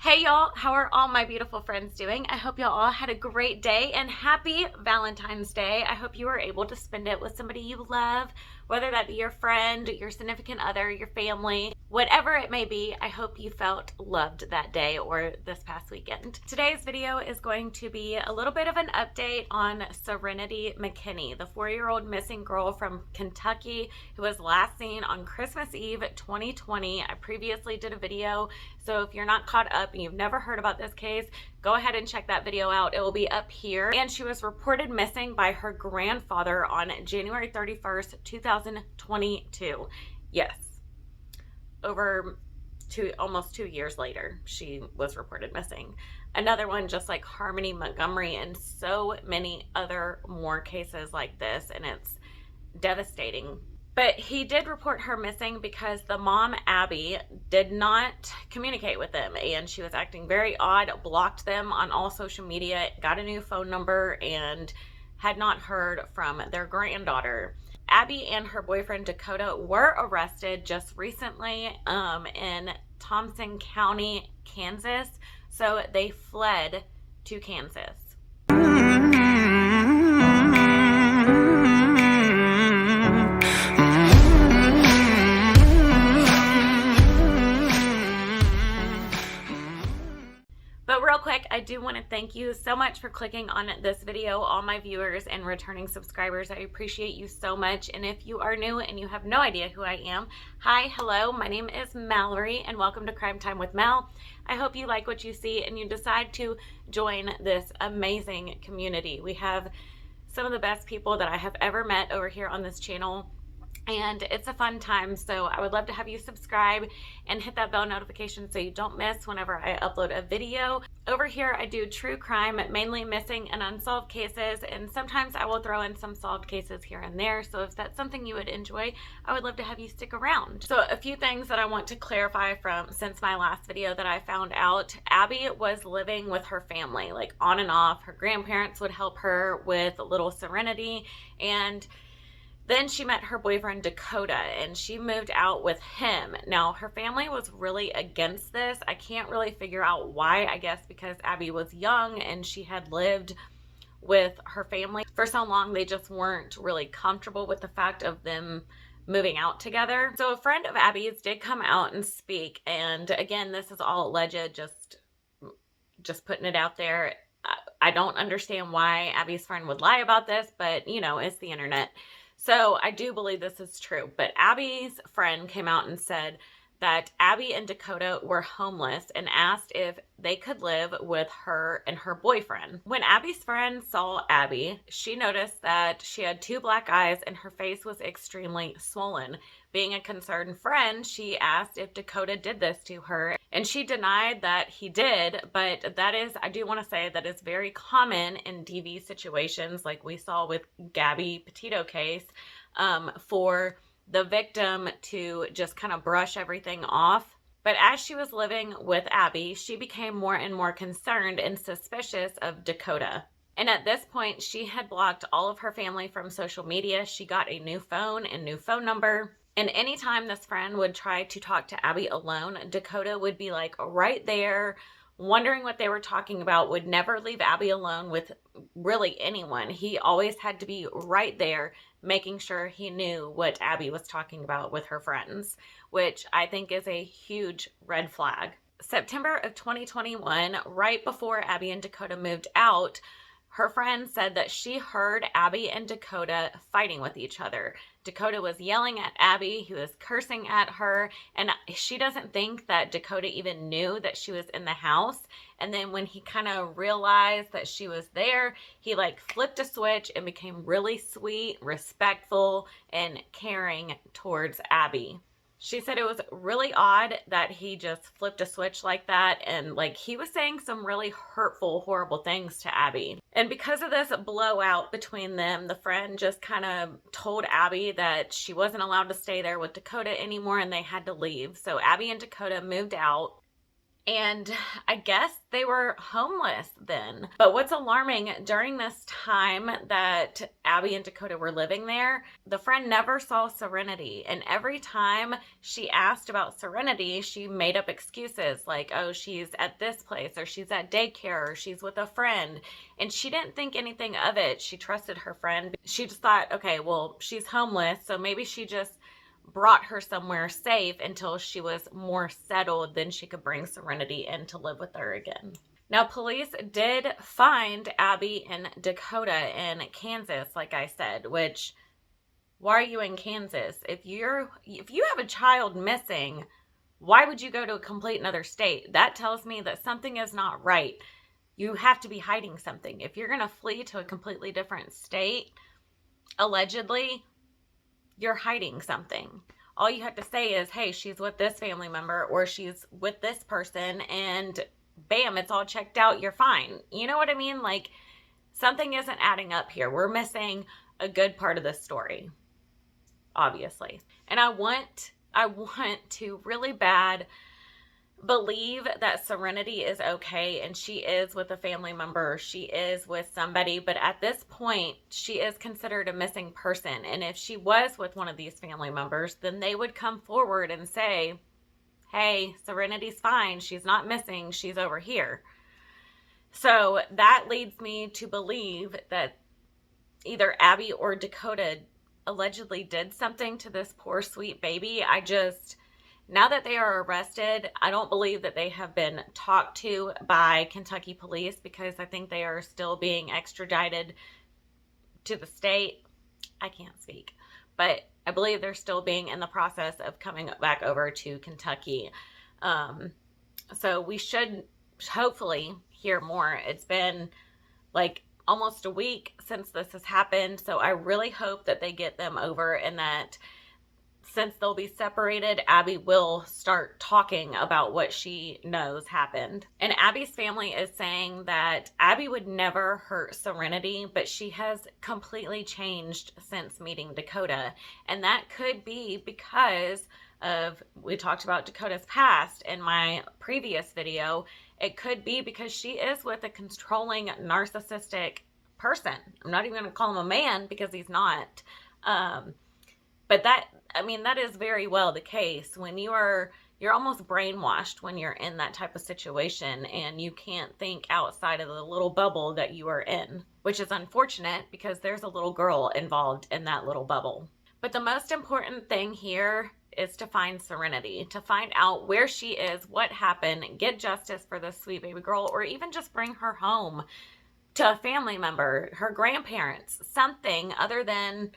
Hey y'all, how are all my beautiful friends doing? I hope y'all all had a great day and happy Valentine's Day. I hope you were able to spend it with somebody you love, whether that be your friend, your significant other, your family, whatever it may be. I hope you felt loved that day or this past weekend. Today's video is going to be a little bit of an update on Serenity McKinney, the 4-year-old missing girl from Kentucky who was last seen on Christmas Eve 2020. I previously did a video, so if you're not caught up and you've never heard about this case, go ahead and check that video out. It will be up here. And she was reported missing by her grandfather on January 31st, 2022. Yes, over almost 2 years later, she was reported missing. Another one just like Harmony Montgomery and so many other more cases like this, and it's devastating. But he did report her missing because the mom, Abby, did not communicate with them, and she was acting very odd, blocked them on all social media, got a new phone number, and had not heard from their granddaughter. Abby and her boyfriend Dakota were arrested just recently in Thompson County, Kansas, so they fled to Kansas. But real quick, I do want to thank you so much for clicking on this video, all my viewers and returning subscribers. I appreciate you so much. And if you are new and you have no idea who I am, hi, hello, my name is Mallory and welcome to Crime Time with Mal. I hope you like what you see and you decide to join this amazing community. We have some of the best people that I have ever met over here on this channel, and it's a fun time, so I would love to have you subscribe and hit that bell notification so you don't miss whenever I upload a video. Over here I do true crime, mainly missing and unsolved cases, and sometimes I will throw in some solved cases here and there, so if that's something you would enjoy, I would love to have you stick around. So a few things that I want to clarify from since my last video that I found out. Abby was living with her family, like on and off. Her grandparents would help her with little Serenity, and then she met her boyfriend Dakota and she moved out with him. Now, her family was really against this. I can't really figure out why. I guess because Abby was young and she had lived with her family for so long, they just weren't really comfortable with the fact of them moving out together. So a friend of Abby's did come out and speak, and again, this is all alleged, just putting it out there. I don't understand why Abby's friend would lie about this, but you know, it's the internet. So I do believe this is true, but Abby's friend came out and said that Abby and Dakota were homeless and asked if they could live with her and her boyfriend. When Abby's friend saw Abby, she noticed that she had 2 black eyes and her face was extremely swollen. Being a concerned friend, she asked if Dakota did this to her, and she denied that he did, but that is, I do want to say that is very common in DV situations like we saw with Gabby Petito case, for the victim to just kind of brush everything off. But as she was living with Abby, she became more and more concerned and suspicious of Dakota. And at this point, she had blocked all of her family from social media. She got a new phone and new phone number. And anytime this friend would try to talk to Abby alone, Dakota would be like right there, wondering what they were talking about, would never leave Abby alone with really anyone. He always had to be right there, making sure he knew what Abby was talking about with her friends, which I think is a huge red flag. September of 2021, right before Abby and Dakota moved out, her friend said that she heard Abby and Dakota fighting with each other. Dakota was yelling at Abby, he was cursing at her, and she doesn't think that Dakota even knew that she was in the house. And then when he kind of realized that she was there, he like flipped a switch and became really sweet, respectful, and caring towards Abby. She said it was really odd that he just flipped a switch like that, and like he was saying some really hurtful, horrible things to Abby. And because of this blowout between them, the friend just kind of told Abby that she wasn't allowed to stay there with Dakota anymore and they had to leave. So Abby and Dakota moved out. And I guess they were homeless then. But what's alarming, during this time that Abby and Dakota were living there, the friend never saw Serenity. And every time she asked about Serenity, she made up excuses like, oh, she's at this place, or she's at daycare, or she's with a friend. And she didn't think anything of it. She trusted her friend. She just thought, okay, well, she's homeless, so maybe she just brought her somewhere safe until she was more settled, then she could bring Serenity in to live with her again. Now, police did find Abby and Dakota in Kansas, like I said, which, why are you in Kansas? If you have a child missing, why would you go to a complete another state? That tells me that something is not right. You have to be hiding something. If you're going to flee to a completely different state, allegedly, you're hiding something. All you have to say is, hey, she's with this family member, or she's with this person, and bam, it's all checked out. You're fine. You know what I mean? Like, something isn't adding up here. We're missing a good part of the story, obviously. And I want to really bad believe that Serenity is okay and she is with a family member, she is with somebody, but at this point she is considered a missing person. And if she was with one of these family members, then they would come forward and say, hey, Serenity's fine, she's not missing, she's over here. So that leads me to believe that either Abby or Dakota allegedly did something to this poor sweet baby. Now that they are arrested, I don't believe that they have been talked to by Kentucky police, because I think they are still being extradited to the state. I can't speak, but I believe they're still being in the process of coming back over to Kentucky. So we should hopefully hear more. It's been like almost a week since this has happened, so I really hope that they get them over, and that since they'll be separated, Abby will start talking about what she knows happened. And Abby's family is saying that Abby would never hurt Serenity, but she has completely changed since meeting Dakota. And that could be because of, we talked about Dakota's past in my previous video. It could be because she is with a controlling, narcissistic person. I'm not even going to call him a man, because he's not. But that is very well the case when you're almost brainwashed when you're in that type of situation, and you can't think outside of the little bubble that you are in, which is unfortunate because there's a little girl involved in that little bubble. But the most important thing here is to find Serenity, to find out where she is, what happened, get justice for this sweet baby girl, or even just bring her home to a family member, her grandparents, something other than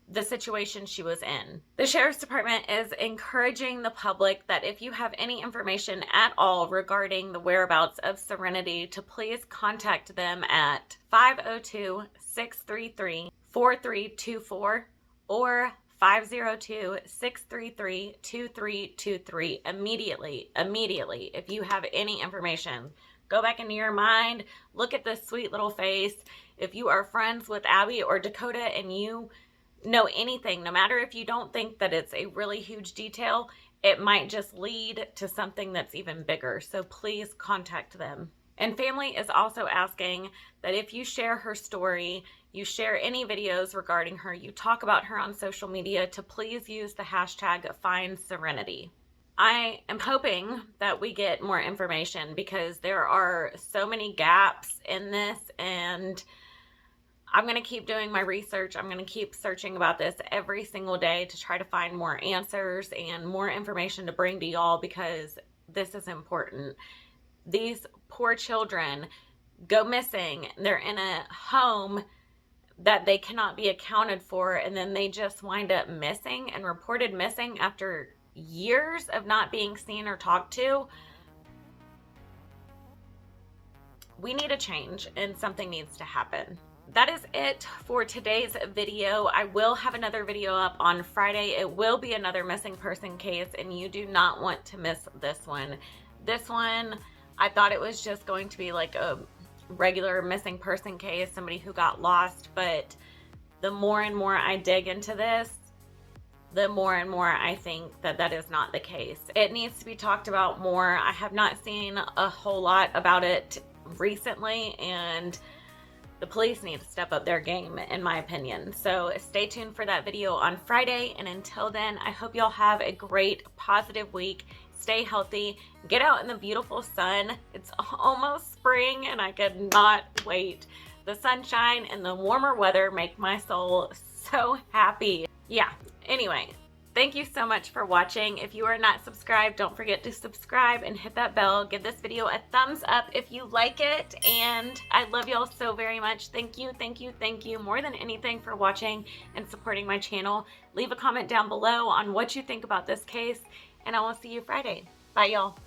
the situation she was in. The Sheriff's Department is encouraging the public that if you have any information at all regarding the whereabouts of Serenity, to please contact them at 502-633-4324 or 502-633-2323 immediately. If you have any information, go back into your mind, look at this sweet little face. If you are friends with Abby or Dakota and you know anything, no matter if you don't think that it's a really huge detail, it might just lead to something that's even bigger. So please contact them. And family is also asking that if you share her story, you share any videos regarding her, you talk about her on social media, to please use the hashtag #FindSerenity. I am hoping that we get more information, because there are so many gaps in this, and I'm going to keep doing my research. I'm going to keep searching about this every single day to try to find more answers and more information to bring to y'all, because this is important. These poor children go missing. They're in a home that they cannot be accounted for, and then they just wind up missing and reported missing after years of not being seen or talked to. We need a change, and something needs to happen. That is it for today's video. I will have another video up on Friday. It will be another missing person case, and you do not want to miss this one. This one, I thought it was just going to be like a regular missing person case, somebody who got lost, but the more and more I dig into this, the more and more I think that that is not the case. It needs to be talked about more. I have not seen a whole lot about it recently, and the police need to step up their game, in my opinion. So stay tuned for that video on Friday, and until then, I hope y'all have a great, positive week. Stay healthy, get out in the beautiful sun. It's almost spring, and I could not wait. The sunshine and the warmer weather make my soul so happy. Yeah, anyway, thank you so much for watching. If you are not subscribed, don't forget to subscribe and hit that bell. Give this video a thumbs up if you like it, and I love y'all so very much. Thank you, thank you, thank you more than anything for watching and supporting my channel. Leave a comment down below on what you think about this case, and I will see you Friday. Bye, y'all.